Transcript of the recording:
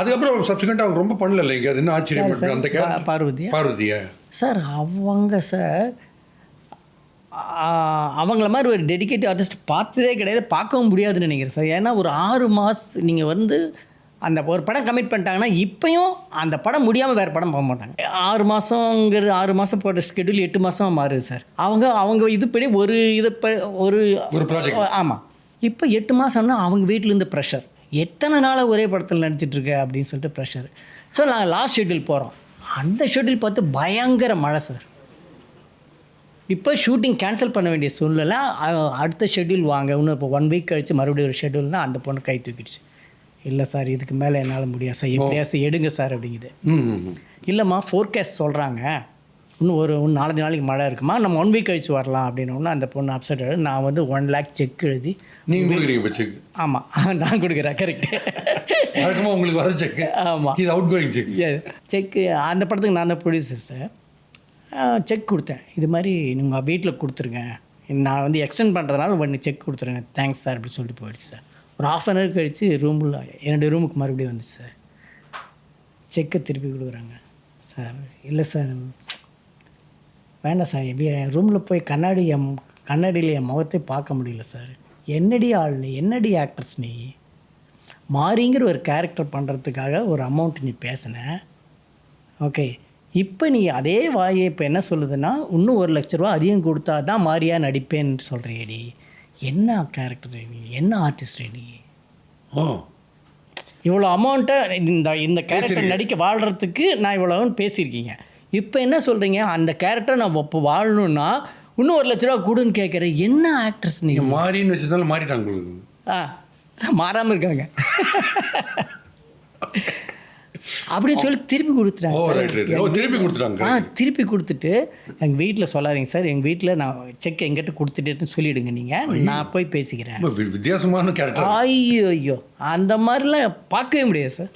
அதுக்கப்புறம் சப்சிக்வெண்ட்டாக அவங்க ரொம்ப பண்ணல இல்லைங்க, அது என்ன ஆச்சரியம் அந்த பார்வதியா சார். அவங்க சார் அவங்கள மாதிரி ஒரு டெடிக்கேட்டிவ் ஆர்டிஸ்ட் பார்த்ததே கிடையாது, பார்க்கவும் முடியாதுன்னு நினைக்கிறேன் சார். ஏன்னா ஒரு 6 மாதம் நீங்கள் வந்து அந்த ஒரு படம் கமிட் பண்ணிட்டாங்கன்னா இப்போயும் அந்த படம் முடியாமல் வேறு படம் போக மாட்டாங்க. 6 மாதங்கிறது 6 மாதம் போட்ட ஸ்கெடியூல் 8 மாதமாக மாறுது சார். அவங்க இதுபடி ஒரு ப்ராஜெக்ட். ஆமாம், இப்போ 8 மாதம்னா அவங்க வீட்டிலேருந்து ப்ரெஷர், எத்தனை நாளாக ஒரே படத்தில் நடிச்சிட்ருக்க அப்படின்னு சொல்லிட்டு ப்ரெஷர். ஸோ நாங்கள் லாஸ்ட் ஷெட்யூல் போகிறோம். அந்த ஷெட்யூல் பார்த்து பயங்கர மழை சார். இப்போ ஷூட்டிங் கேன்சல் பண்ண வேண்டிய சூழ்நிலை. அடுத்த ஷெட்யூல் வாங்க, இன்னும் இப்போ 1 வீக் கழிச்சு மறுபடியும் ஒரு ஷெட்யூல்னால் அந்த பொண்ணு கை தூக்கிடுச்சு. இல்லை சார் இதுக்கு மேலே என்னால் முடியாது சார், எப்படியாச்சும் எடுங்க சார் அப்படிங்குது. இல்லைம்மா ஃபோர்காஸ்ட் சொல்கிறாங்க, இன்னும் ஒரு 4 நாளைக்கு மழை இருக்குமா, நம்ம 1 வீக் கழிச்சு வரலாம் அப்படின்னு. அந்த பொண்ணு அப்செட் ஆகிடு. நான் வந்து 1 lakh செக் எழுதி. நீங்கள் கொடுக்குறீங்க செக்? ஆமாம், நான் கொடுக்குறேன். கரெக்டு. வழக்கமாக உங்களுக்கு வர செக்? ஆமாம், இது அவுட் கோயிங் செக். செக்கு அந்த படத்துக்கு நான் தான் ப்ரொடியூசர் சார். செக் கொடுத்தேன், இது மாதிரி நீங்கள் வீட்டில் கொடுத்துருங்க, நான் வந்து எக்ஸ்டெண்ட் பண்ணுறதுனால பண்ணி செக் கொடுத்துருங்க, தேங்க்ஸ் சார் அப்படி சொல்லிட்டு போயிடுச்சு சார். ஒரு 1/2 hour கழித்து ரூமில் என்னுடைய ரூமுக்கு மறுபடியும் வந்துச்சு சார். செக்கை திருப்பி கொடுக்குறாங்க. சார் இல்லை சார் வேண்டாம் சார், எப்படி ரூமில் போய் கண்ணாடியில் என் முகத்தை பார்க்க முடியல சார். என்னடி ஆள் நீ, என்னடி ஆக்ட்ரஸ் நீ, மாறிங்கிற ஒரு கேரக்டர் பண்ணுறதுக்காக ஒரு அமௌண்ட் நீ பேசின, ஓகே. இப்போ நீ அதே வாயை இப்போ என்ன சொல்லுதுன்னா இன்னும் 1 லட்ச ரூபா அதிகம் கொடுத்தா தான் மாறியா நடிப்பேன்னு சொல்கிறியடி. என்ன கேரக்டர் நீ, என்ன ஆர்டிஸ்ட் நீ? இவ்வளோ அமௌண்ட்டை இந்த கேரக்டர் நடிக்க வாழ்கிறதுக்கு நான் இவ்வளோன்னு பேசியிருக்கீங்க. இப்போ என்ன சொல்கிறீங்க, அந்த கேரக்டர் நான் இப்போ வாழணுன்னா இன்னும் 1 லட்ச ரூபா கொடுன்னு கேட்குறேன். என்ன ஆக்ட்ரஸ் நீங்கள்? மாறின்னு வச்சதால மாறிட்டாங்க. மாறாமல் இருக்காங்க அப்படின்னு சொல்லி திருப்பி கொடுத்துட்டாங்க. திருப்பி கொடுத்துட்டு எங்கள் வீட்டில் சொல்லாதீங்க சார், எங்கள் வீட்டில் நான் செக் எங்கிட்ட கொடுத்துட்டேன்னு சொல்லிவிடுங்க, நீங்கள் நான் போய் பேசிக்கிறேன். வித்தியாசமான கேரக்டர். ஐயோ அந்த மாதிரிலாம் பார்க்கவே முடியாது சார்.